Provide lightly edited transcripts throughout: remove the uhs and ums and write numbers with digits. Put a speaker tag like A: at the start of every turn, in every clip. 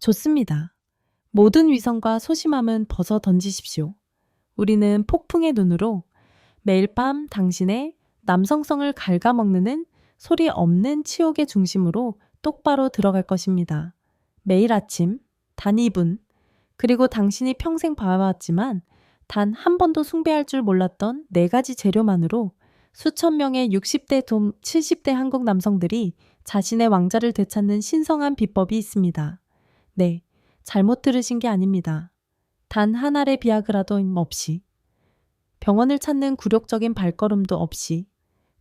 A: 좋습니다. 모든 위선과 소심함은 벗어 던지십시오. 우리는 폭풍의 눈으로 매일 밤 당신의 남성성을 갉아먹는 소리 없는 치욕의 중심으로 똑바로 들어갈 것입니다. 매일 아침, 단 2분, 그리고 당신이 평생 봐왔지만 단 한 번도 숭배할 줄 몰랐던 4가지 재료만으로 수천 명의 60대, 70대 한국 남성들이 자신의 왕자를 되찾는 신성한 비법이 있습니다. 네, 잘못 들으신 게 아닙니다. 단 한 알의 비아그라도 없이, 병원을 찾는 굴욕적인 발걸음도 없이,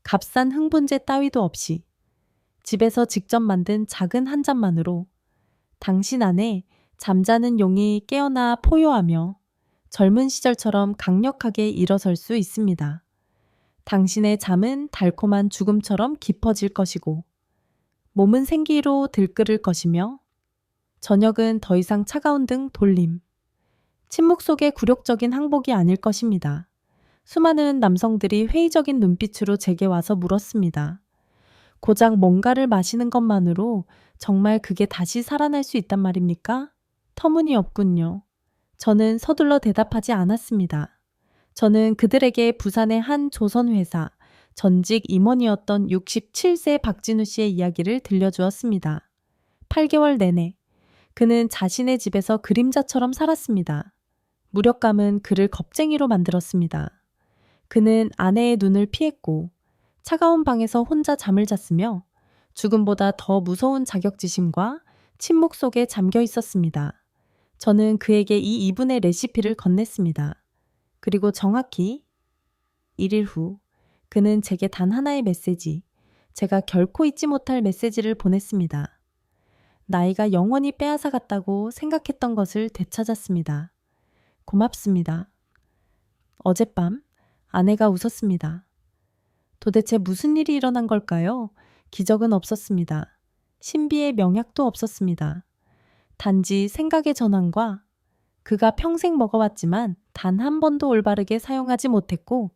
A: 값싼 흥분제 따위도 없이, 집에서 직접 만든 작은 한 잔만으로 당신 안에 잠자는 용이 깨어나 포효하며 젊은 시절처럼 강력하게 일어설 수 있습니다. 당신의 잠은 달콤한 죽음처럼 깊어질 것이고, 몸은 생기로 들끓을 것이며, 저녁은 더 이상 차가운 등 돌림, 침묵 속의 굴욕적인 항복이 아닐 것입니다. 수많은 남성들이 회의적인 눈빛으로 제게 와서 물었습니다. 고작 뭔가를 마시는 것만으로 정말 그게 다시 살아날 수 있단 말입니까? 터무니없군요. 저는 서둘러 대답하지 않았습니다. 저는 그들에게 부산의 한 조선회사 전직 임원이었던 67세 박진우 씨의 이야기를 들려주었습니다. 8개월 내내 그는 자신의 집에서 그림자처럼 살았습니다. 무력감은 그를 겁쟁이로 만들었습니다. 그는 아내의 눈을 피했고 차가운 방에서 혼자 잠을 잤으며 죽음보다 더 무서운 자격지심과 침묵 속에 잠겨 있었습니다. 저는 그에게 이 2분의 레시피를 건넸습니다. 그리고 정확히 1일 후 그는 제게 단 하나의 메시지, 제가 결코 잊지 못할 메시지를 보냈습니다. 나이가 영원히 빼앗아갔다고 생각했던 것을 되찾았습니다. 고맙습니다. 어젯밤 아내가 웃었습니다. 도대체 무슨 일이 일어난 걸까요? 기적은 없었습니다. 신비의 명약도 없었습니다. 단지 생각의 전환과 그가 평생 먹어왔지만 단 한 번도 올바르게 사용하지 못했고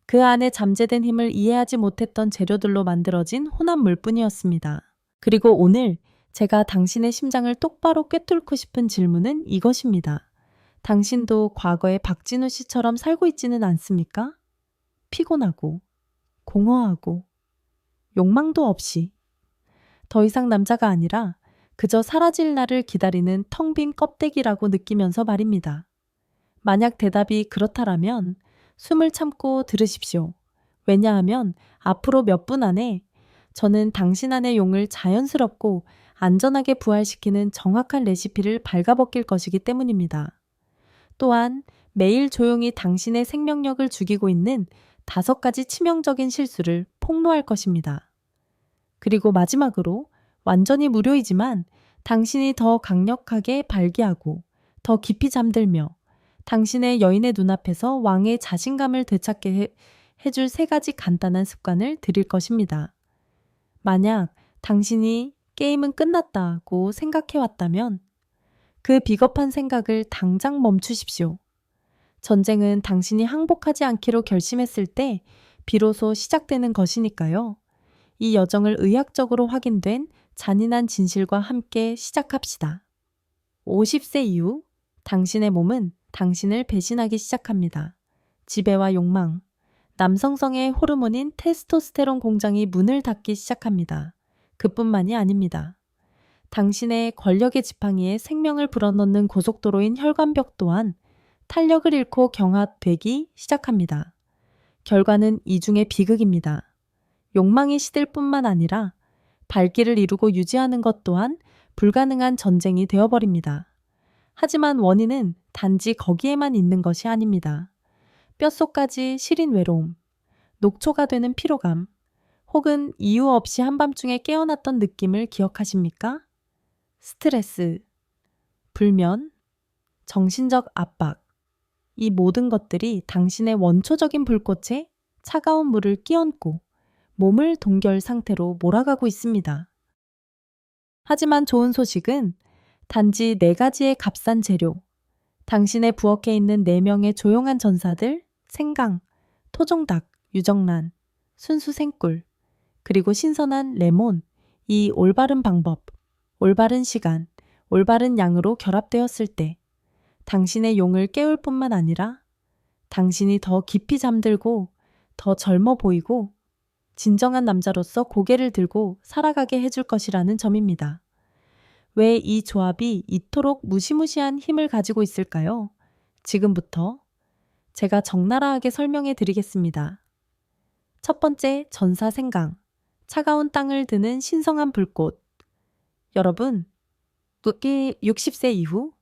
A: 그 안에 잠재된 힘을 이해하지 못했던 재료들로 만들어진 혼합물 뿐이었습니다. 그리고 오늘 제가 당신의 심장을 똑바로 꿰뚫고 싶은 질문은 이것입니다. 당신도 과거의 박진우 씨처럼 살고 있지는 않습니까? 피곤하고, 공허하고, 욕망도 없이, 더 이상 남자가 아니라 그저 사라질 날을 기다리는 텅 빈 껍데기라고 느끼면서 말입니다. 만약 대답이 그렇다라면 숨을 참고 들으십시오. 왜냐하면 앞으로 몇 분 안에 저는 당신 안의 용을 자연스럽고 안전하게 부활시키는 정확한 레시피를 발가벗길 것이기 때문입니다. 또한 매일 조용히 당신의 생명력을 죽이고 있는 5가지 치명적인 실수를 폭로할 것입니다. 그리고 마지막으로 완전히 무료이지만 당신이 더 강력하게 발기하고 더 깊이 잠들며 당신의 여인의 눈앞에서 왕의 자신감을 되찾게 해줄 3가지 간단한 습관을 드릴 것입니다. 만약 당신이 게임은 끝났다고 생각해왔다면 그 비겁한 생각을 당장 멈추십시오. 전쟁은 당신이 항복하지 않기로 결심했을 때 비로소 시작되는 것이니까요. 이 여정을 의학적으로 확인된 잔인한 진실과 함께 시작합시다. 50세 이후 당신의 몸은 당신을 배신하기 시작합니다. 지배와 욕망, 남성성의 호르몬인 테스토스테론 공장이 문을 닫기 시작합니다. 그뿐만이 아닙니다. 당신의 권력의 지팡이에 생명을 불어넣는 고속도로인 혈관벽 또한 탄력을 잃고 경화되기 시작합니다. 결과는 이중의 비극입니다. 욕망이 시들 뿐만 아니라 발기를 이루고 유지하는 것 또한 불가능한 전쟁이 되어버립니다. 하지만 원인은 단지 거기에만 있는 것이 아닙니다. 뼛속까지 시린 외로움, 녹초가 되는 피로감, 혹은 이유 없이 한밤중에 깨어났던 느낌을 기억하십니까? 스트레스, 불면, 정신적 압박, 이 모든 것들이 당신의 원초적인 불꽃에 차가운 물을 끼얹고 몸을 동결 상태로 몰아가고 있습니다. 하지만 좋은 소식은 단지 4가지의 값싼 재료, 당신의 부엌에 있는 4명의 조용한 전사들, 생강, 토종닭, 유정란, 순수 생꿀, 그리고 신선한 레몬, 이 올바른 방법, 올바른 시간, 올바른 양으로 결합되었을 때 당신의 용을 깨울 뿐만 아니라 당신이 더 깊이 잠들고 더 젊어 보이고 진정한 남자로서 고개를 들고 살아가게 해줄 것이라는 점입니다. 왜 이 조합이 이토록 무시무시한 힘을 가지고 있을까요? 지금부터 제가 적나라하게 설명해 드리겠습니다. 첫 번째, 전사 생강. 차가운 땅을 드는 신성한 불꽃. 여러분, 60세 이후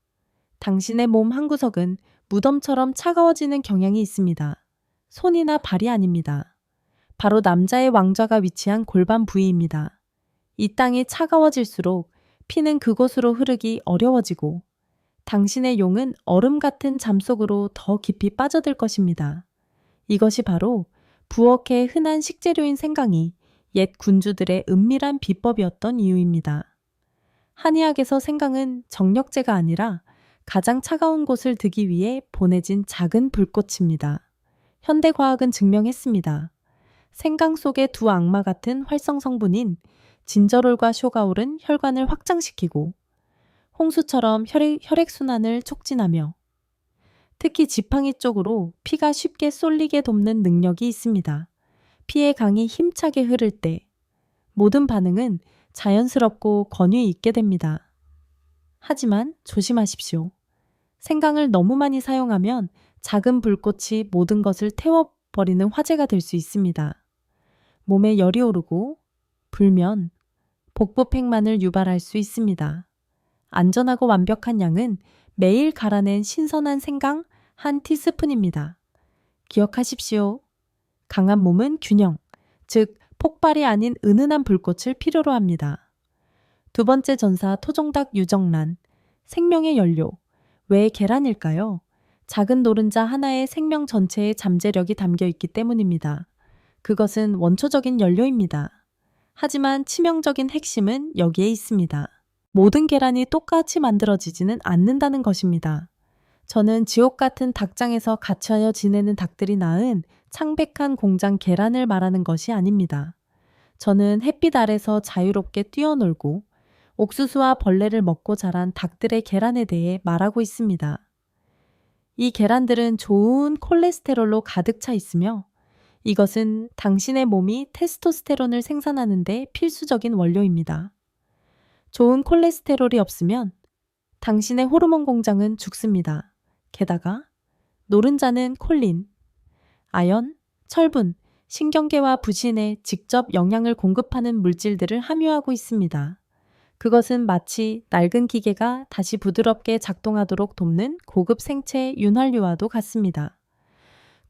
A: 당신의 몸 한구석은 무덤처럼 차가워지는 경향이 있습니다. 손이나 발이 아닙니다. 바로 남자의 왕좌가 위치한 골반 부위입니다. 이 땅이 차가워질수록 피는 그곳으로 흐르기 어려워지고 당신의 용은 얼음 같은 잠 속으로 더 깊이 빠져들 것입니다. 이것이 바로 부엌의 흔한 식재료인 생강이 옛 군주들의 은밀한 비법이었던 이유입니다. 한의학에서 생강은 정력제가 아니라 가장 차가운 곳을 드기 위해 보내진 작은 불꽃입니다. 현대과학은 증명했습니다. 생강 속의 두 악마 같은 활성 성분인 진저롤과 쇼가올은 혈관을 확장시키고 홍수처럼 혈액순환을 촉진하며 특히 지팡이 쪽으로 피가 쉽게 쏠리게 돕는 능력이 있습니다. 피의 강이 힘차게 흐를 때 모든 반응은 자연스럽고 권위 있게 됩니다. 하지만 조심하십시오. 생강을 너무 많이 사용하면 작은 불꽃이 모든 것을 태워버리는 화재가 될 수 있습니다. 몸에 열이 오르고 불면 복부팽만을 유발할 수 있습니다. 안전하고 완벽한 양은 매일 갈아낸 신선한 생강 한 티스푼입니다. 기억하십시오. 강한 몸은 균형, 즉 폭발이 아닌 은은한 불꽃을 필요로 합니다. 두 번째 전사 토종닭 유정란, 생명의 연료. 왜 계란일까요? 작은 노른자 하나에 생명 전체의 잠재력이 담겨 있기 때문입니다. 그것은 원초적인 연료입니다. 하지만 치명적인 핵심은 여기에 있습니다. 모든 계란이 똑같이 만들어지지는 않는다는 것입니다. 저는 지옥 같은 닭장에서 갇혀여 지내는 닭들이 낳은 창백한 공장 계란을 말하는 것이 아닙니다. 저는 햇빛 아래서 자유롭게 뛰어놀고 옥수수와 벌레를 먹고 자란 닭들의 계란에 대해 말하고 있습니다. 이 계란들은 좋은 콜레스테롤로 가득 차 있으며 이것은 당신의 몸이 테스토스테론을 생산하는 데 필수적인 원료입니다. 좋은 콜레스테롤이 없으면 당신의 호르몬 공장은 죽습니다. 게다가 노른자는 콜린, 아연, 철분, 신경계와 부신에 직접 영양을 공급하는 물질들을 함유하고 있습니다. 그것은 마치 낡은 기계가 다시 부드럽게 작동하도록 돕는 고급 생체 윤활유와도 같습니다.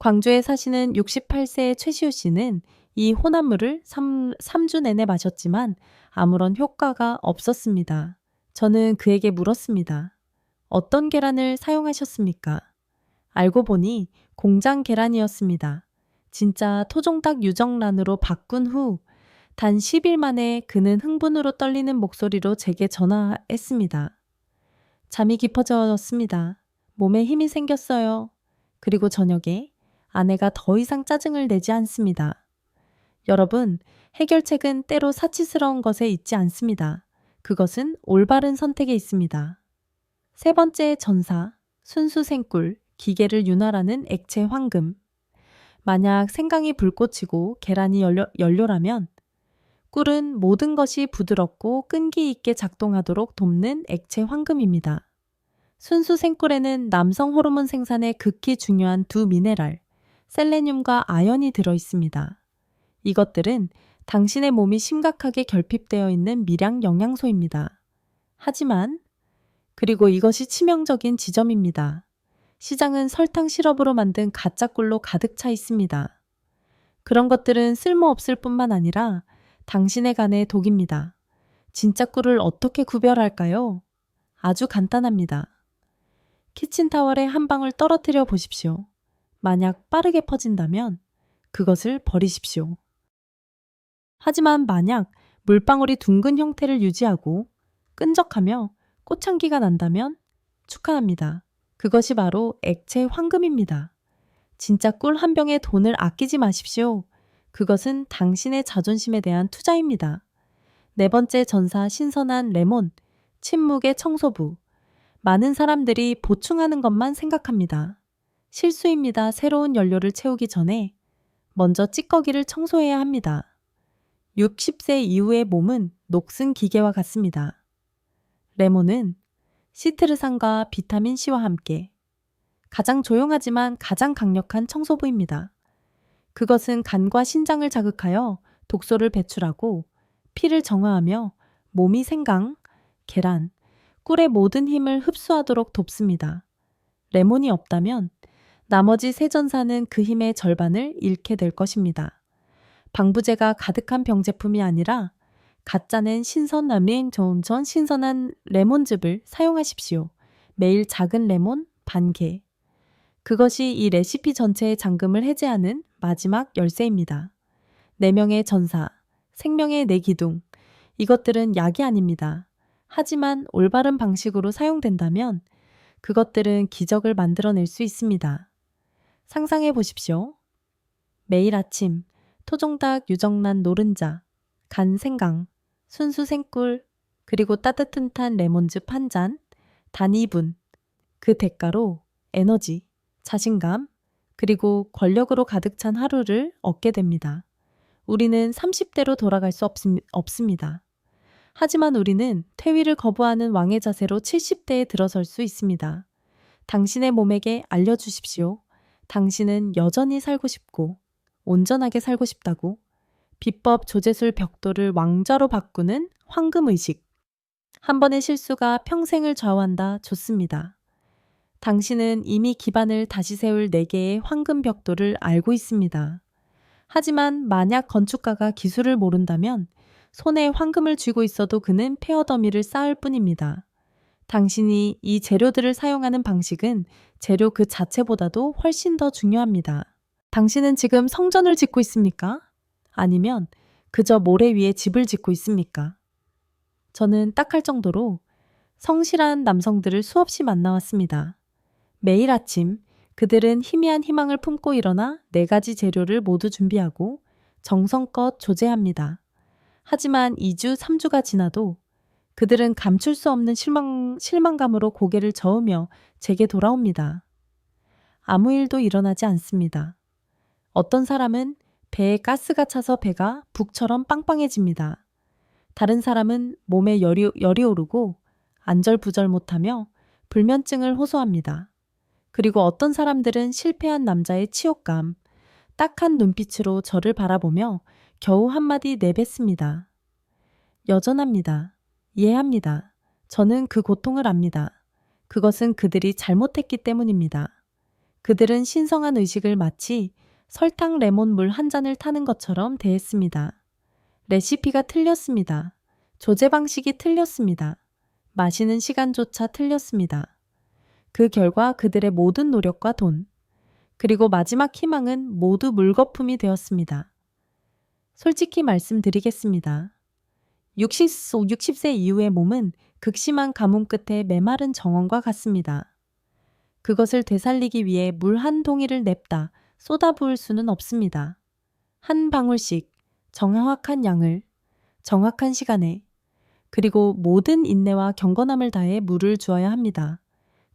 A: 광주에 사시는 68세의 최시우 씨는 이 혼합물을 3주 내내 마셨지만 아무런 효과가 없었습니다. 저는 그에게 물었습니다. 어떤 계란을 사용하셨습니까? 알고 보니 공장 계란이었습니다. 진짜 토종닭 유정란으로 바꾼 후 단 10일 만에 그는 흥분으로 떨리는 목소리로 제게 전화했습니다. 잠이 깊어졌습니다. 몸에 힘이 생겼어요. 그리고 저녁에 아내가 더 이상 짜증을 내지 않습니다. 여러분, 해결책은 때로 사치스러운 것에 있지 않습니다. 그것은 올바른 선택에 있습니다. 세 번째 전사, 순수 생꿀, 기계를 윤활하는 액체 황금. 만약 생강이 불꽃이고 계란이 연료라면 꿀은 모든 것이 부드럽고 끈기 있게 작동하도록 돕는 액체 황금입니다. 순수 생꿀에는 남성 호르몬 생산에 극히 중요한 두 미네랄, 셀레늄과 아연이 들어 있습니다. 이것들은 당신의 몸이 심각하게 결핍되어 있는 미량 영양소입니다. 하지만 그리고 이것이 치명적인 지점입니다. 시장은 설탕 시럽으로 만든 가짜 꿀로 가득 차 있습니다. 그런 것들은 쓸모없을 뿐만 아니라 당신의 간에 독입니다. 진짜 꿀을 어떻게 구별할까요? 아주 간단합니다. 키친타월에 한 방울 떨어뜨려 보십시오. 만약 빠르게 퍼진다면 그것을 버리십시오. 하지만 만약 물방울이 둥근 형태를 유지하고 끈적하며 꽃향기가 난다면 축하합니다. 그것이 바로 액체 황금입니다. 진짜 꿀 한 병에 돈을 아끼지 마십시오. 그것은 당신의 자존심에 대한 투자입니다. 네 번째 전사 신선한 레몬, 침묵의 청소부. 많은 사람들이 보충하는 것만 생각합니다. 실수입니다. 새로운 연료를 채우기 전에 먼저 찌꺼기를 청소해야 합니다. 60세 이후의 몸은 녹슨 기계와 같습니다. 레몬은 시트르산과 비타민 C와 함께 가장 조용하지만 가장 강력한 청소부입니다. 그것은 간과 신장을 자극하여 독소를 배출하고 피를 정화하며 몸이 생강, 계란, 꿀의 모든 힘을 흡수하도록 돕습니다. 레몬이 없다면 나머지 세 전사는 그 힘의 절반을 잃게 될 것입니다. 방부제가 가득한 병제품이 아니라 가짜낸 신선함인 좋은 신선한 레몬즙을 사용하십시오. 매일 작은 레몬 반 개. 그것이 이 레시피 전체의 잠금을 해제하는 마지막 열쇠입니다. 4명의 전사, 생명의 네 기둥. 이것들은 약이 아닙니다. 하지만 올바른 방식으로 사용된다면 그것들은 기적을 만들어낼 수 있습니다. 상상해 보십시오. 매일 아침 토종닭 유정란 노른자, 간 생강, 순수 생꿀, 그리고 따뜻한 레몬즙 한 잔, 단 2분. 그 대가로 에너지, 자신감, 그리고 권력으로 가득 찬 하루를 얻게 됩니다. 우리는 30대로 돌아갈 수 없습니다. 하지만 우리는 퇴위를 거부하는 왕의 자세로 70대에 들어설 수 있습니다. 당신의 몸에게 알려주십시오. 당신은 여전히 살고 싶고 온전하게 살고 싶다고. 비법 조제술 벽돌을 왕좌로 바꾸는 황금의식. 한 번의 실수가 평생을 좌우한다. 좋습니다. 당신은 이미 기반을 다시 세울 4개의 황금 벽돌을 알고 있습니다. 하지만 만약 건축가가 기술을 모른다면 손에 황금을 쥐고 있어도 그는 페어더미를 쌓을 뿐입니다. 당신이 이 재료들을 사용하는 방식은 재료 그 자체보다도 훨씬 더 중요합니다. 당신은 지금 성전을 짓고 있습니까? 아니면 그저 모래 위에 집을 짓고 있습니까? 저는 딱할 정도로 성실한 남성들을 수없이 만나왔습니다. 매일 아침 그들은 희미한 희망을 품고 일어나 4가지 재료를 모두 준비하고 정성껏 조제합니다. 하지만 2주, 3주가 지나도 그들은 감출 수 없는 실망감으로 고개를 저으며 제게 돌아옵니다. 아무 일도 일어나지 않습니다. 어떤 사람은 배에 가스가 차서 배가 북처럼 빵빵해집니다. 다른 사람은 몸에 열이 오르고 안절부절 못하며 불면증을 호소합니다. 그리고 어떤 사람들은 실패한 남자의 치욕감, 딱한 눈빛으로 저를 바라보며 겨우 한마디 내뱉습니다. 여전합니다. 이해합니다. 저는 그 고통을 압니다. 그것은 그들이 잘못했기 때문입니다. 그들은 신성한 의식을 마치 설탕 레몬 물 한 잔을 타는 것처럼 대했습니다. 레시피가 틀렸습니다. 조제 방식이 틀렸습니다. 마시는 시간조차 틀렸습니다. 그 결과 그들의 모든 노력과 돈, 그리고 마지막 희망은 모두 물거품이 되었습니다. 솔직히 말씀드리겠습니다. 60세 이후의 몸은 극심한 가뭄 끝에 메마른 정원과 같습니다. 그것을 되살리기 위해 물 한 동이를 냅다 쏟아부을 수는 없습니다. 한 방울씩 정확한 양을 정확한 시간에 그리고 모든 인내와 경건함을 다해 물을 주어야 합니다.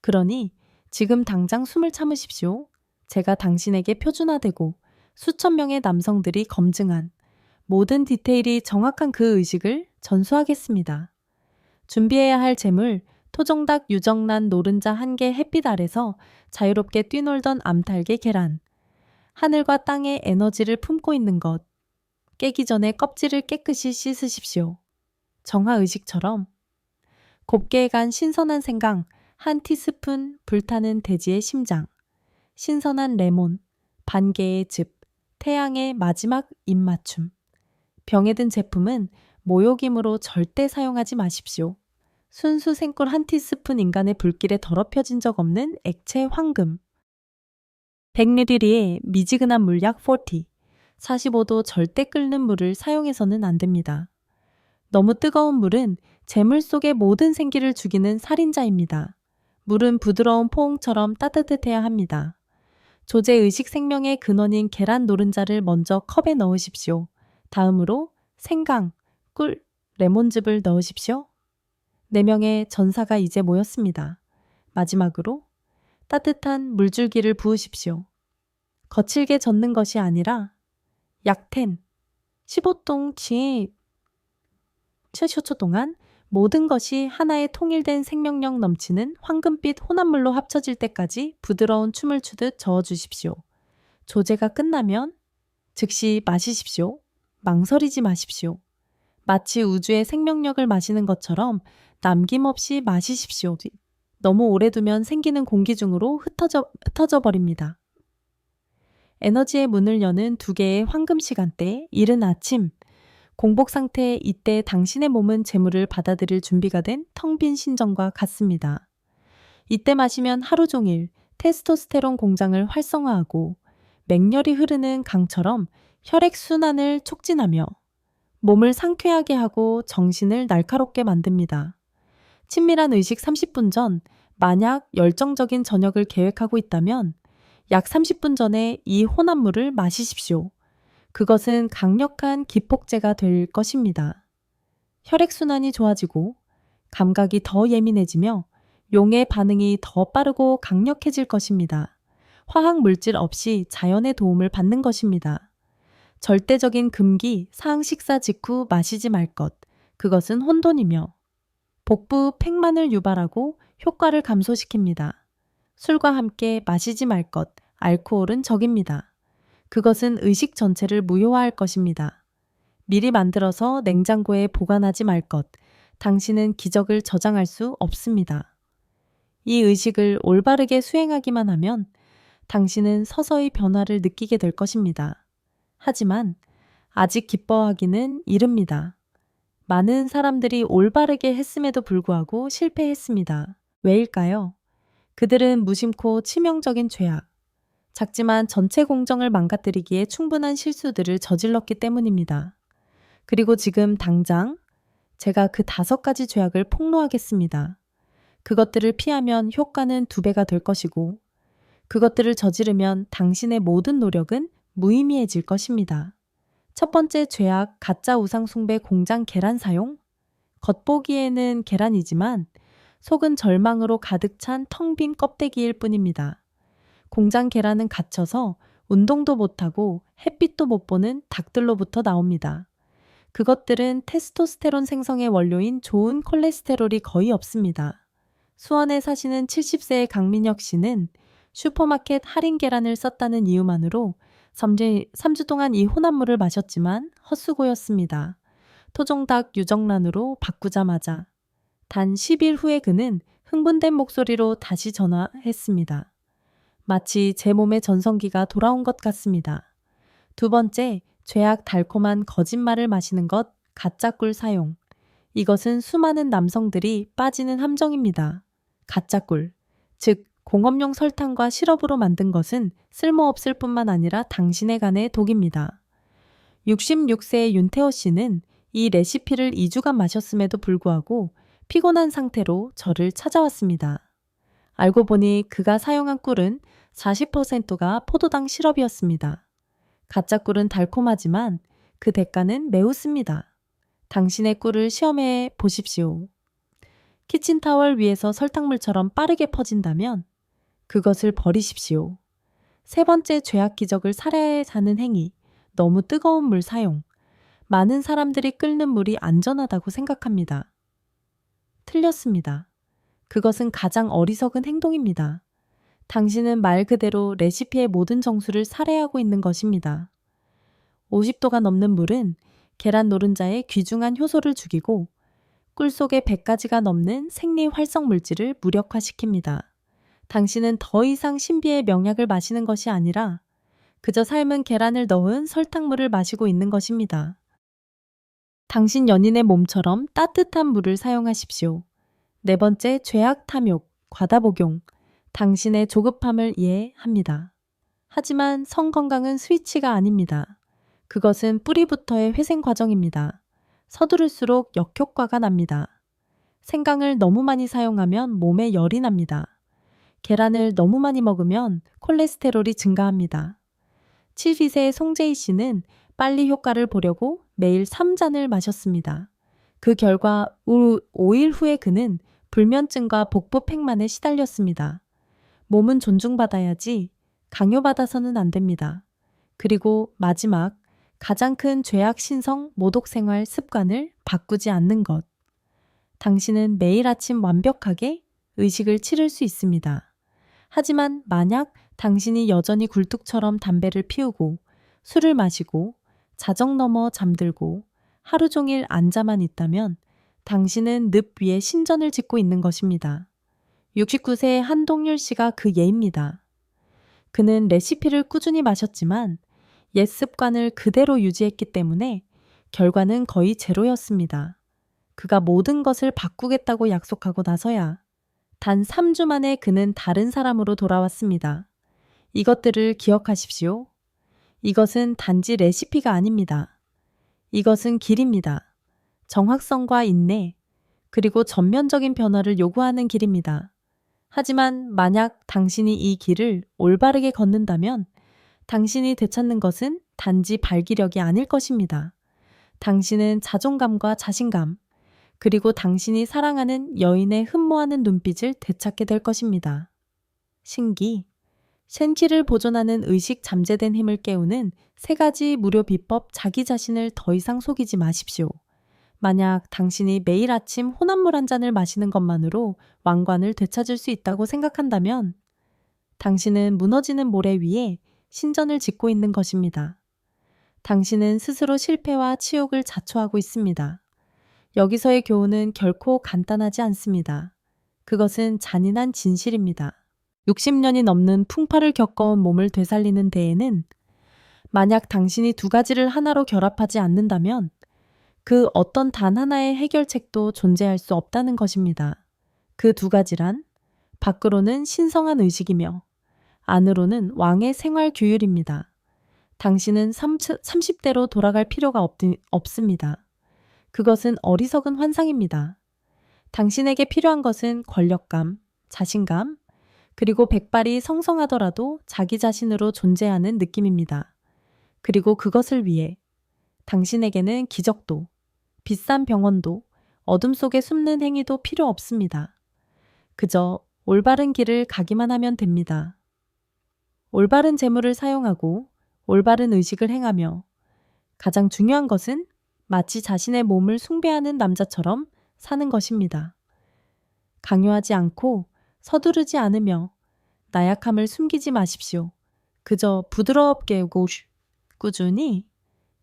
A: 그러니 지금 당장 숨을 참으십시오. 제가 당신에게 표준화되고 수천 명의 남성들이 검증한 모든 디테일이 정확한 그 의식을 전수하겠습니다. 준비해야 할 재물, 토종닭 유정란 노른자 1개 햇빛 아래서 자유롭게 뛰놀던 암탉의 계란. 하늘과 땅의 에너지를 품고 있는 것. 깨기 전에 껍질을 깨끗이 씻으십시오. 정화의식처럼 곱게 간 신선한 생강, 한 티스푼 불타는 돼지의 심장, 신선한 레몬, 반 개의 즙, 태양의 마지막 입맞춤. 병에 든 제품은 모욕임으로 절대 사용하지 마십시오. 순수 생꿀 한 티스푼 인간의 불길에 더럽혀진 적 없는 액체 황금. 100ml의 미지근한 물약 40, 45도 절대 끓는 물을 사용해서는 안 됩니다. 너무 뜨거운 물은 재물 속의 모든 생기를 죽이는 살인자입니다. 물은 부드러운 포옹처럼 따뜻해야 합니다. 조제 의식 생명의 근원인 계란 노른자를 먼저 컵에 넣으십시오. 다음으로 생강, 꿀, 레몬즙을 넣으십시오. 4명의 전사가 이제 모였습니다. 마지막으로 따뜻한 물줄기를 부으십시오. 거칠게 젓는 것이 아니라 약텐 15동 7초 동안 모든 것이 하나의 통일된 생명력 넘치는 황금빛 혼합물로 합쳐질 때까지 부드러운 춤을 추듯 저어주십시오. 조제가 끝나면 즉시 마시십시오. 망설이지 마십시오. 마치 우주의 생명력을 마시는 것처럼 남김없이 마시십시오. 너무 오래 두면 생기는 공기 중으로 흩어져 버립니다. 에너지의 문을 여는 2개의 황금 시간대, 이른 아침. 공복 상태의 이때 당신의 몸은 재물을 받아들일 준비가 된 텅 빈 신전과 같습니다. 이때 마시면 하루 종일 테스토스테론 공장을 활성화하고 맹렬히 흐르는 강처럼 혈액순환을 촉진하며 몸을 상쾌하게 하고 정신을 날카롭게 만듭니다. 친밀한 의식 30분 전, 만약 열정적인 저녁을 계획하고 있다면 약 30분 전에 이 혼합물을 마시십시오. 그것은 강력한 기폭제가 될 것입니다. 혈액순환이 좋아지고 감각이 더 예민해지며 용의 반응이 더 빠르고 강력해질 것입니다. 화학 물질 없이 자연의 도움을 받는 것입니다. 절대적인 금기, 사항 식사 직후 마시지 말 것. 그것은 혼돈이며 복부 팽만을 유발하고 효과를 감소시킵니다. 술과 함께 마시지 말 것, 알코올은 적입니다. 그것은 의식 전체를 무효화할 것입니다. 미리 만들어서 냉장고에 보관하지 말 것, 당신은 기적을 저장할 수 없습니다. 이 의식을 올바르게 수행하기만 하면 당신은 서서히 변화를 느끼게 될 것입니다. 하지만 아직 기뻐하기는 이릅니다. 많은 사람들이 올바르게 했음에도 불구하고 실패했습니다. 왜일까요? 그들은 무심코 치명적인 죄악, 작지만 전체 공정을 망가뜨리기에 충분한 실수들을 저질렀기 때문입니다. 그리고 지금 당장 제가 그 5가지 죄악을 폭로하겠습니다. 그것들을 피하면 효과는 2배가 될 것이고 그것들을 저지르면 당신의 모든 노력은 무의미해질 것입니다. 첫 번째 죄악, 가짜 우상 숭배 공장 계란 사용. 겉보기에는 계란이지만 속은 절망으로 가득 찬 텅 빈 껍데기일 뿐입니다. 공장 계란은 갇혀서 운동도 못하고 햇빛도 못 보는 닭들로부터 나옵니다. 그것들은 테스토스테론 생성의 원료인 좋은 콜레스테롤이 거의 없습니다. 수원에 사시는 70세의 강민혁 씨는 슈퍼마켓 할인 계란을 썼다는 이유만으로 3주 동안 이 혼합물을 마셨지만 헛수고였습니다. 토종닭 유정란으로 바꾸자마자 단 10일 후에 그는 흥분된 목소리로 다시 전화했습니다. 마치 제 몸의 전성기가 돌아온 것 같습니다. 2번째, 죄악 달콤한 거짓말을 마시는 것, 가짜 꿀 사용. 이것은 수많은 남성들이 빠지는 함정입니다. 가짜 꿀, 즉 공업용 설탕과 시럽으로 만든 것은 쓸모없을 뿐만 아니라 당신의 간에 독입니다. 66세의 윤태호 씨는 이 레시피를 2주간 마셨음에도 불구하고 피곤한 상태로 저를 찾아왔습니다. 알고 보니 그가 사용한 꿀은 40%가 포도당 시럽이었습니다. 가짜 꿀은 달콤하지만 그 대가는 매우 씁니다. 당신의 꿀을 시험해 보십시오. 키친타월 위에서 설탕물처럼 빠르게 퍼진다면 그것을 버리십시오. 3번째 죄악 기적을 살해하는 행위, 너무 뜨거운 물 사용. 많은 사람들이 끓는 물이 안전하다고 생각합니다. 틀렸습니다. 그것은 가장 어리석은 행동입니다. 당신은 말 그대로 레시피의 모든 정수를 살해하고 있는 것입니다. 50도가 넘는 물은 계란 노른자에 귀중한 효소를 죽이고 꿀 속에 100가지가 넘는 생리 활성 물질을 무력화시킵니다. 당신은 더 이상 신비의 명약을 마시는 것이 아니라 그저 삶은 계란을 넣은 설탕물을 마시고 있는 것입니다. 당신 연인의 몸처럼 따뜻한 물을 사용하십시오. 4번째, 죄악 탐욕, 과다 복용. 당신의 조급함을 이해합니다. 하지만 성 건강은 스위치가 아닙니다. 그것은 뿌리부터의 회생 과정입니다. 서두를수록 역효과가 납니다. 생강을 너무 많이 사용하면 몸에 열이 납니다. 계란을 너무 많이 먹으면 콜레스테롤이 증가합니다. 72세의 송재희 씨는 빨리 효과를 보려고 매일 3잔을 마셨습니다. 그 결과 5일 후에 그는 불면증과 복부 팽만에 시달렸습니다. 몸은 존중받아야지 강요받아서는 안 됩니다. 그리고 마지막 가장 큰 죄악 신성 모독 생활 습관을 바꾸지 않는 것. 당신은 매일 아침 완벽하게 의식을 치를 수 있습니다. 하지만 만약 당신이 여전히 굴뚝처럼 담배를 피우고 술을 마시고 자정 넘어 잠들고 하루 종일 앉아만 있다면 당신은 늪 위에 신전을 짓고 있는 것입니다. 69세의 한동률 씨가 그 예입니다. 그는 레시피를 꾸준히 마셨지만 옛 습관을 그대로 유지했기 때문에 결과는 거의 제로였습니다. 그가 모든 것을 바꾸겠다고 약속하고 나서야 단 3주 만에 그는 다른 사람으로 돌아왔습니다. 이것들을 기억하십시오. 이것은 단지 레시피가 아닙니다. 이것은 길입니다. 정확성과 인내, 그리고 전면적인 변화를 요구하는 길입니다. 하지만 만약 당신이 이 길을 올바르게 걷는다면 당신이 되찾는 것은 단지 발기력이 아닐 것입니다. 당신은 자존감과 자신감, 그리고 당신이 사랑하는 여인의 흠모하는 눈빛을 되찾게 될 것입니다. 신기, 쉔키를 보존하는 의식 잠재된 힘을 깨우는 3가지 무료 비법 자기 자신을 더 이상 속이지 마십시오. 만약 당신이 매일 아침 혼합물 한 잔을 마시는 것만으로 왕관을 되찾을 수 있다고 생각한다면 당신은 무너지는 모래 위에 신전을 짓고 있는 것입니다. 당신은 스스로 실패와 치욕을 자초하고 있습니다. 여기서의 교훈은 결코 간단하지 않습니다. 그것은 잔인한 진실입니다. 60년이 넘는 풍파를 겪어온 몸을 되살리는 데에는 만약 당신이 2가지를 하나로 결합하지 않는다면 그 어떤 단 하나의 해결책도 존재할 수 없다는 것입니다. 그 2가지란 밖으로는 신성한 의식이며 안으로는 왕의 생활 규율입니다. 당신은 30대로 돌아갈 필요가 없습니다. 그것은 어리석은 환상입니다. 당신에게 필요한 것은 권력감, 자신감, 그리고 백발이 성성하더라도 자기 자신으로 존재하는 느낌입니다. 그리고 그것을 위해 당신에게는 기적도, 비싼 병원도, 어둠 속에 숨는 행위도 필요 없습니다. 그저 올바른 길을 가기만 하면 됩니다. 올바른 재물을 사용하고 올바른 의식을 행하며 가장 중요한 것은 마치 자신의 몸을 숭배하는 남자처럼 사는 것입니다. 강요하지 않고 서두르지 않으며 나약함을 숨기지 마십시오. 그저 부드럽게 꾸준히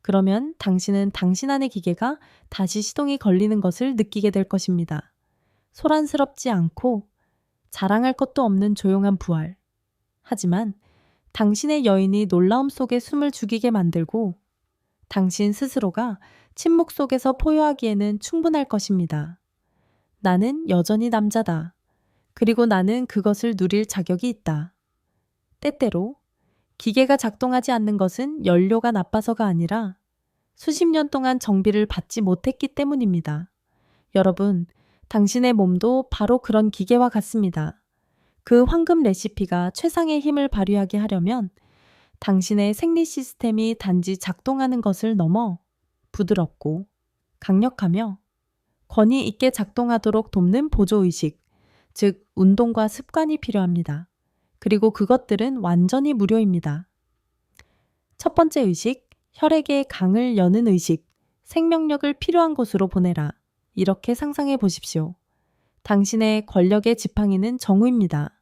A: 그러면 당신은 당신 안의 기계가 다시 시동이 걸리는 것을 느끼게 될 것입니다. 소란스럽지 않고 자랑할 것도 없는 조용한 부활. 하지만 당신의 여인이 놀라움 속에 숨을 죽이게 만들고 당신 스스로가 침묵 속에서 포효하기에는 충분할 것입니다. 나는 여전히 남자다. 그리고 나는 그것을 누릴 자격이 있다. 때때로 기계가 작동하지 않는 것은 연료가 나빠서가 아니라 수십 년 동안 정비를 받지 못했기 때문입니다. 여러분, 당신의 몸도 바로 그런 기계와 같습니다. 그 황금 레시피가 최상의 힘을 발휘하게 하려면 당신의 생리 시스템이 단지 작동하는 것을 넘어 부드럽고 강력하며 권위 있게 작동하도록 돕는 보조의식, 즉 운동과 습관이 필요합니다. 그리고 그것들은 완전히 무료입니다. 첫 번째 의식, 혈액의 강을 여는 의식, 생명력을 필요한 곳으로 보내라. 이렇게 상상해 보십시오. 당신의 권력의 지팡이는 정우입니다.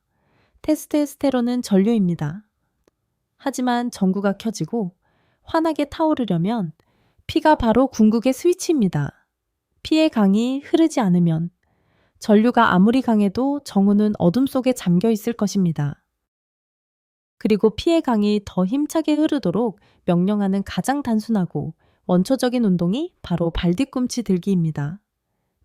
A: 테스토스테론은 전류입니다. 하지만 전구가 켜지고 환하게 타오르려면 피가 바로 궁극의 스위치입니다. 피의 강이 흐르지 않으면 전류가 아무리 강해도 정우는 어둠 속에 잠겨 있을 것입니다. 그리고 피의 강이 더 힘차게 흐르도록 명령하는 가장 단순하고 원초적인 운동이 바로 발뒤꿈치 들기입니다.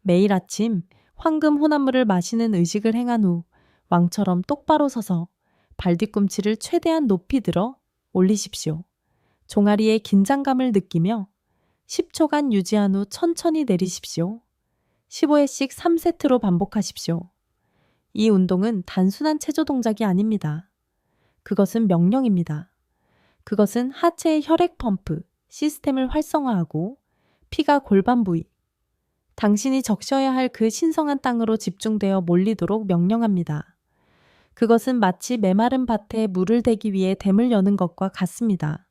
A: 매일 아침 황금 혼합물을 마시는 의식을 행한 후 왕처럼 똑바로 서서 발뒤꿈치를 최대한 높이 들어 올리십시오. 종아리의 긴장감을 느끼며 10초간 유지한 후 천천히 내리십시오. 15회씩 3세트로 반복하십시오. 이 운동은 단순한 체조 동작이 아닙니다. 그것은 명령입니다. 그것은 하체의 혈액 펌프 시스템을 활성화하고 피가 골반 부위, 당신이 적셔야 할 그 신성한 땅으로 집중되어 몰리도록 명령합니다. 그것은 마치 메마른 밭에 물을 대기 위해 댐을 여는 것과 같습니다.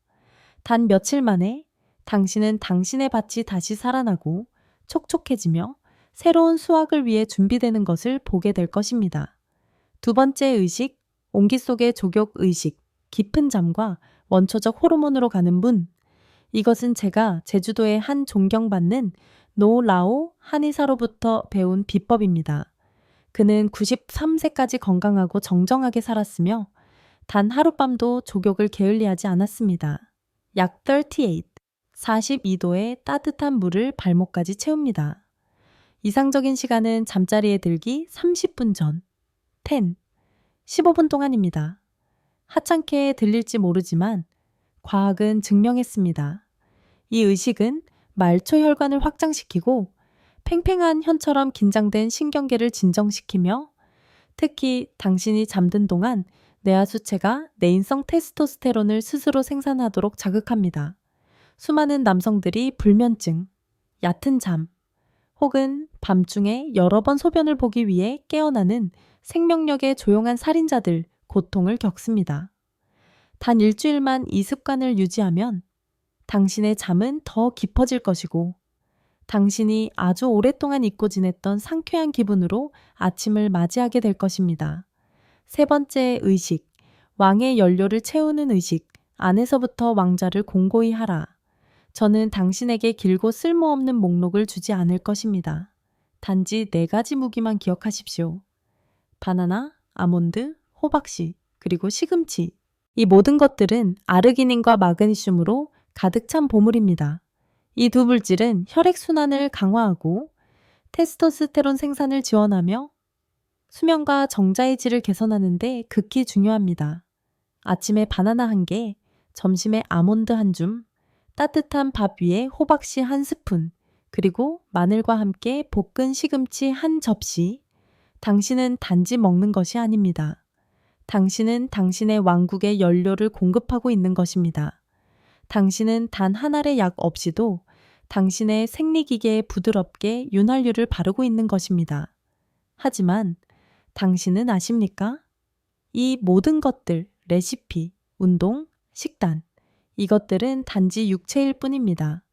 A: 단 며칠 만에 당신은 당신의 밭이 다시 살아나고 촉촉해지며 새로운 수확을 위해 준비되는 것을 보게 될 것입니다. 두 번째 의식, 온기 속의 조격 의식, 깊은 잠과 원초적 호르몬으로 가는 문. 이것은 제가 제주도의 한 존경받는 노라오 한의사로부터 배운 비법입니다. 그는 93세까지 건강하고 정정하게 살았으며 단 하룻밤도 족욕을 게을리하지 않았습니다. 약 38, 42도의 따뜻한 물을 발목까지 채웁니다. 이상적인 시간은 잠자리에 들기 30분 전, 10, 15분 동안입니다. 하찮게 들릴지 모르지만 과학은 증명했습니다. 이 의식은 말초 혈관을 확장시키고 팽팽한 현처럼 긴장된 신경계를 진정시키며 특히 당신이 잠든 동안 뇌하수체가 내인성 테스토스테론을 스스로 생산하도록 자극합니다. 수많은 남성들이 불면증, 얕은 잠, 혹은 밤중에 여러 번 소변을 보기 위해 깨어나는 생명력의 조용한 살인자들 고통을 겪습니다. 단 일주일만 이 습관을 유지하면 당신의 잠은 더 깊어질 것이고 당신이 아주 오랫동안 잊고 지냈던 상쾌한 기분으로 아침을 맞이하게 될 것입니다. 세 번째 의식, 왕의 연료를 채우는 의식, 안에서부터 왕좌를 공고히 하라. 저는 당신에게 길고 쓸모없는 목록을 주지 않을 것입니다. 단지 4가지 무기만 기억하십시오. 바나나, 아몬드, 호박씨, 그리고 시금치. 이 모든 것들은 아르기닌과 마그네슘으로 가득 찬 보물입니다. 이 두 물질은 혈액순환을 강화하고 테스토스테론 생산을 지원하며 수면과 정자의 질을 개선하는 데 극히 중요합니다. 아침에 바나나 1개, 점심에 아몬드 1줌, 따뜻한 밥 위에 호박씨 1스푼, 그리고 마늘과 함께 볶은 시금치 1접시. 당신은 단지 먹는 것이 아닙니다. 당신은 당신의 왕국에 연료를 공급하고 있는 것입니다. 당신은 단 한 알의 약 없이도 당신의 생리기계에 부드럽게 윤활유를 바르고 있는 것입니다. 하지만 당신은 아십니까? 이 모든 것들, 레시피, 운동, 식단, 이것들은 단지 육체일 뿐입니다.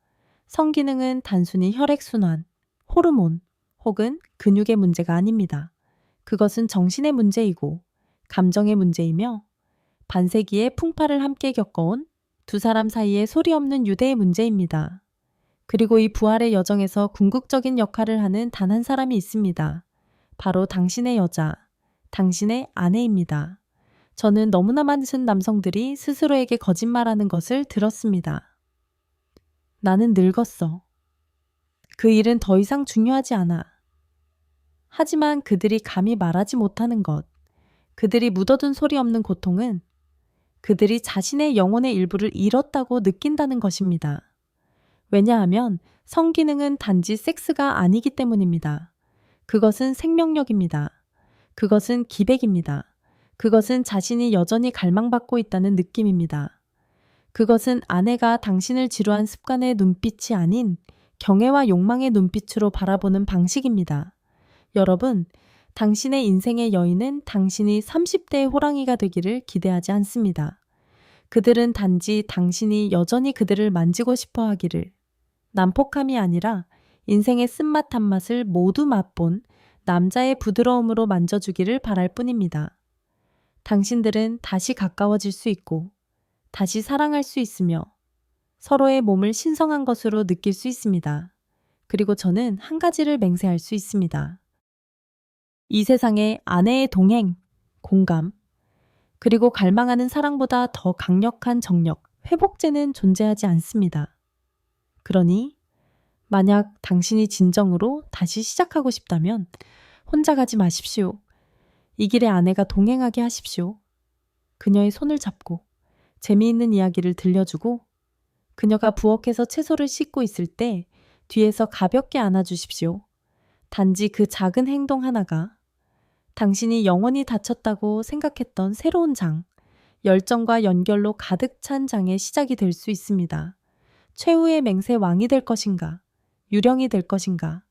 A: 성기능은 단순히 혈액순환, 호르몬 혹은 근육의 문제가 아닙니다. 그것은 정신의 문제이고 감정의 문제이며 반세기의 풍파를 함께 겪어온 두 사람 사이의 소리 없는 유대의 문제입니다. 그리고 이 부활의 여정에서 궁극적인 역할을 하는 단 한 사람이 있습니다. 바로 당신의 여자, 당신의 아내입니다. 저는 너무나 많은 남성들이 스스로에게 거짓말하는 것을 들었습니다. 나는 늙었어. 그 일은 더 이상 중요하지 않아. 하지만 그들이 감히 말하지 못하는 것, 그들이 묻어둔 소리 없는 고통은 그들이 자신의 영혼의 일부를 잃었다고 느낀다는 것입니다. 왜냐하면 성기능은 단지 섹스가 아니기 때문입니다. 그것은 생명력입니다. 그것은 기백입니다. 그것은 자신이 여전히 갈망받고 있다는 느낌입니다. 그것은 아내가 당신을 지루한 습관의 눈빛이 아닌 경애와 욕망의 눈빛으로 바라보는 방식입니다. 여러분, 당신의 인생의 여인은 당신이 30대의 호랑이가 되기를 기대하지 않습니다. 그들은 단지 당신이 여전히 그들을 만지고 싶어 하기를, 난폭함이 아니라 인생의 쓴맛 한맛을 모두 맛본 남자의 부드러움으로 만져주기를 바랄 뿐입니다. 당신들은 다시 가까워질 수 있고 다시 사랑할 수 있으며 서로의 몸을 신성한 것으로 느낄 수 있습니다. 그리고 저는 한 가지를 맹세할 수 있습니다. 이 세상에 아내의 동행, 공감, 그리고 갈망하는 사랑보다 더 강력한 정력, 회복제는 존재하지 않습니다. 그러니 만약 당신이 진정으로 다시 시작하고 싶다면 혼자 가지 마십시오. 이 길에 아내가 동행하게 하십시오. 그녀의 손을 잡고 재미있는 이야기를 들려주고 그녀가 부엌에서 채소를 씻고 있을 때 뒤에서 가볍게 안아주십시오. 단지 그 작은 행동 하나가 당신이 영원히 닫혔다고 생각했던 새로운 장, 열정과 연결로 가득 찬 장의 시작이 될 수 있습니다. 최후의 맹세 왕이 될 것인가? 유령이 될 것인가?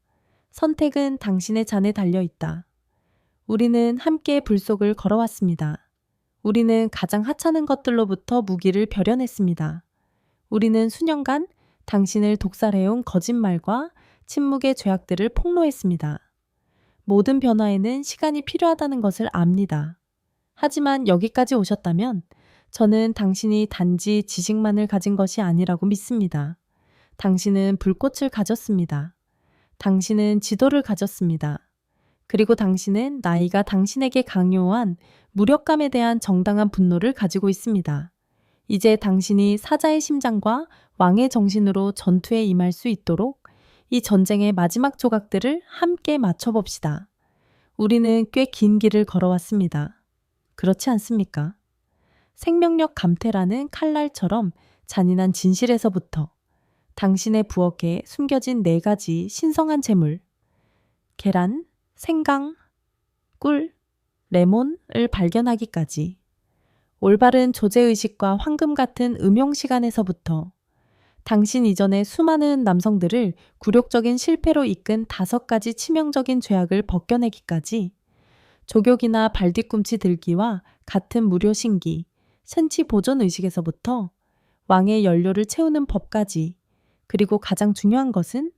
A: 선택은 당신의 잔에 달려 있다. 우리는 함께 불 속을 걸어왔습니다. 우리는 가장 하찮은 것들로부터 무기를 벼려냈습니다. 우리는 수년간 당신을 독살해온 거짓말과 침묵의 죄악들을 폭로했습니다. 모든 변화에는 시간이 필요하다는 것을 압니다. 하지만 여기까지 오셨다면 저는 당신이 단지 지식만을 가진 것이 아니라고 믿습니다. 당신은 불꽃을 가졌습니다. 당신은 지도를 가졌습니다. 그리고 당신은 나이가 당신에게 강요한 무력감에 대한 정당한 분노를 가지고 있습니다. 이제 당신이 사자의 심장과 왕의 정신으로 전투에 임할 수 있도록 이 전쟁의 마지막 조각들을 함께 맞춰봅시다. 우리는 꽤 긴 길을 걸어왔습니다. 그렇지 않습니까? 생명력 감퇴라는 칼날처럼 잔인한 진실에서부터 당신의 부엌에 숨겨진 4가지 신성한 재물, 계란, 생강, 꿀, 레몬을 발견하기까지 올바른 조제의식과 황금 같은 음용 시간에서부터 당신 이전의 수많은 남성들을 굴욕적인 실패로 이끈 5가지 치명적인 죄악을 벗겨내기까지 족욕이나 발뒤꿈치 들기와 같은 무료 신기, sen치 보존 의식에서부터 왕의 연료를 채우는 법까지 그리고 가장 중요한 것은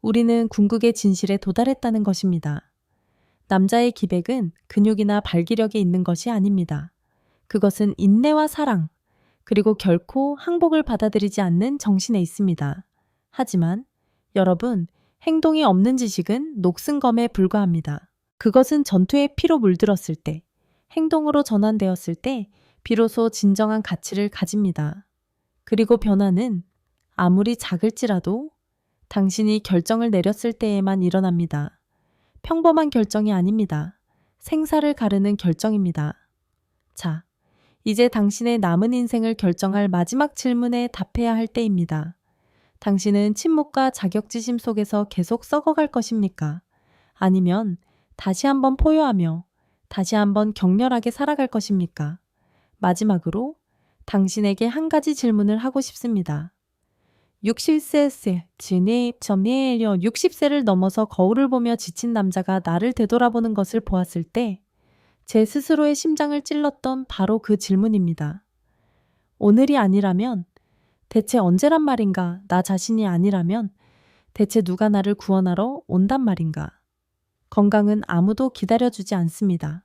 A: 우리는 궁극의 진실에 도달했다는 것입니다. 남자의 기백은 근육이나 발기력에 있는 것이 아닙니다. 그것은 인내와 사랑, 그리고 결코 항복을 받아들이지 않는 정신에 있습니다. 하지만 여러분, 행동이 없는 지식은 녹슨 검에 불과합니다. 그것은 전투의 피로 물들었을 때, 행동으로 전환되었을 때 비로소 진정한 가치를 가집니다. 그리고 변화는 아무리 작을지라도 당신이 결정을 내렸을 때에만 일어납니다. 평범한 결정이 아닙니다. 생사를 가르는 결정입니다. 자, 이제 당신의 남은 인생을 결정할 마지막 질문에 답해야 할 때입니다. 당신은 침묵과 자격지심 속에서 계속 썩어갈 것입니까? 아니면 다시 한번 포효하며 다시 한번 격렬하게 살아갈 것입니까? 마지막으로 당신에게 한 가지 질문을 하고 싶습니다. 60세, 60세를 넘어서 거울을 보며 지친 남자가 나를 되돌아보는 것을 보았을 때 제 스스로의 심장을 찔렀던 바로 그 질문입니다. 오늘이 아니라면 대체 언제란 말인가? 나 자신이 아니라면 대체 누가 나를 구원하러 온단 말인가? 건강은 아무도 기다려주지 않습니다.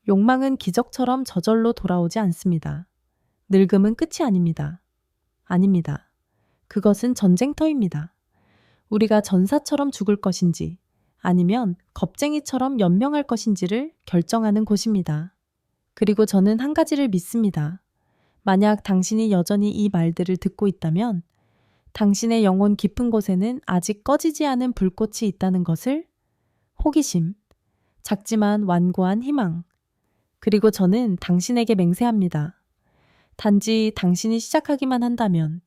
A: 욕망은 기적처럼 저절로 돌아오지 않습니다. 늙음은 끝이 아닙니다. 아닙니다. 그것은 전쟁터입니다. 우리가 전사처럼 죽을 것인지 아니면 겁쟁이처럼 연명할 것인지를 결정하는 곳입니다. 그리고 저는 한 가지를 믿습니다. 만약 당신이 여전히 이 말들을 듣고 있다면 당신의 영혼 깊은 곳에는 아직 꺼지지 않은 불꽃이 있다는 것을 호기심, 작지만 완고한 희망, 그리고 저는 당신에게 맹세합니다. 단지 당신이 시작하기만 한다면,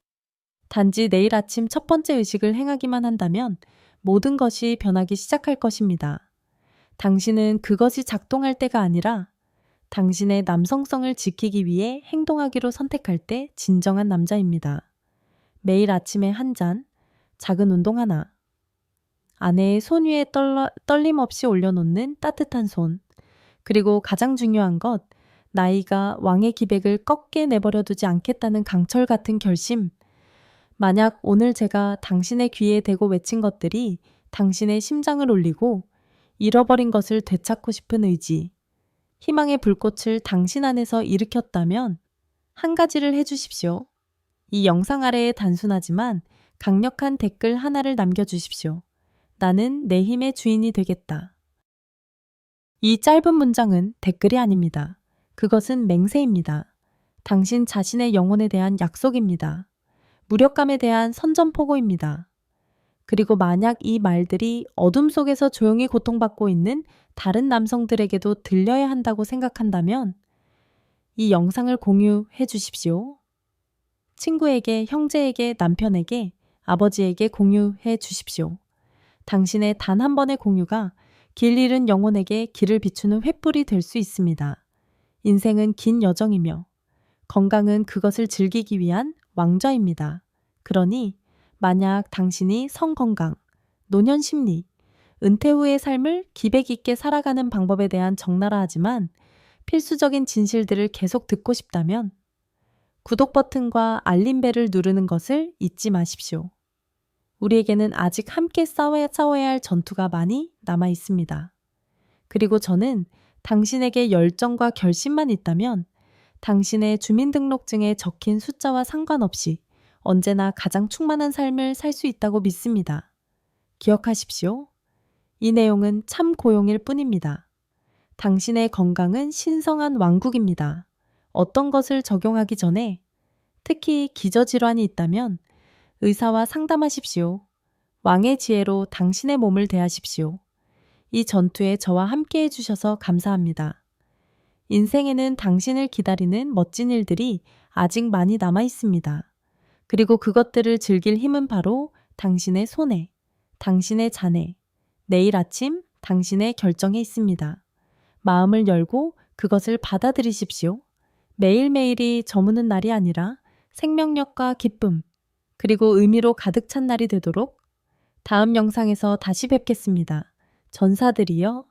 A: 단지 내일 아침 첫 번째 의식을 행하기만 한다면 모든 것이 변하기 시작할 것입니다. 당신은 그것이 작동할 때가 아니라 당신의 남성성을 지키기 위해 행동하기로 선택할 때 진정한 남자입니다. 매일 아침에 한 잔, 작은 운동 하나, 아내의 손 위에 떨림 없이 올려놓는 따뜻한 손, 그리고 가장 중요한 것, 나이가 왕의 기백을 꺾게 내버려두지 않겠다는 강철 같은 결심. 만약 오늘 제가 당신의 귀에 대고 외친 것들이 당신의 심장을 울리고 잃어버린 것을 되찾고 싶은 의지, 희망의 불꽃을 당신 안에서 일으켰다면 한 가지를 해주십시오. 이 영상 아래에 단순하지만 강력한 댓글 하나를 남겨주십시오. 나는 내 힘의 주인이 되겠다. 이 짧은 문장은 댓글이 아닙니다. 그것은 맹세입니다. 당신 자신의 영혼에 대한 약속입니다. 무력감에 대한 선전포고입니다. 그리고 만약 이 말들이 어둠 속에서 조용히 고통받고 있는 다른 남성들에게도 들려야 한다고 생각한다면 이 영상을 공유해 주십시오. 친구에게, 형제에게, 남편에게, 아버지에게 공유해 주십시오. 당신의 단 한 번의 공유가 길 잃은 영혼에게 길을 비추는 횃불이 될 수 있습니다. 인생은 긴 여정이며 건강은 그것을 즐기기 위한 왕좌입니다. 그러니 만약 당신이 성건강, 노년심리, 은퇴 후의 삶을 기백 있게 살아가는 방법에 대한 적나라하지만 필수적인 진실들을 계속 듣고 싶다면 구독 버튼과 알림벨을 누르는 것을 잊지 마십시오. 우리에게는 아직 함께 싸워야 할 전투가 많이 남아 있습니다. 그리고 저는 당신에게 열정과 결심만 있다면 당신의 주민등록증에 적힌 숫자와 상관없이 언제나 가장 충만한 삶을 살 수 있다고 믿습니다. 기억하십시오. 이 내용은 참 고용일 뿐입니다. 당신의 건강은 신성한 왕국입니다. 어떤 것을 적용하기 전에 특히 기저질환이 있다면 의사와 상담하십시오. 왕의 지혜로 당신의 몸을 대하십시오. 이 전투에 저와 함께 해주셔서 감사합니다. 인생에는 당신을 기다리는 멋진 일들이 아직 많이 남아 있습니다. 그리고 그것들을 즐길 힘은 바로 당신의 손에, 당신의 잔에, 내일 아침 당신의 결정에 있습니다. 마음을 열고 그것을 받아들이십시오. 매일매일이 저무는 날이 아니라 생명력과 기쁨, 그리고 의미로 가득 찬 날이 되도록 다음 영상에서 다시 뵙겠습니다. 전사들이여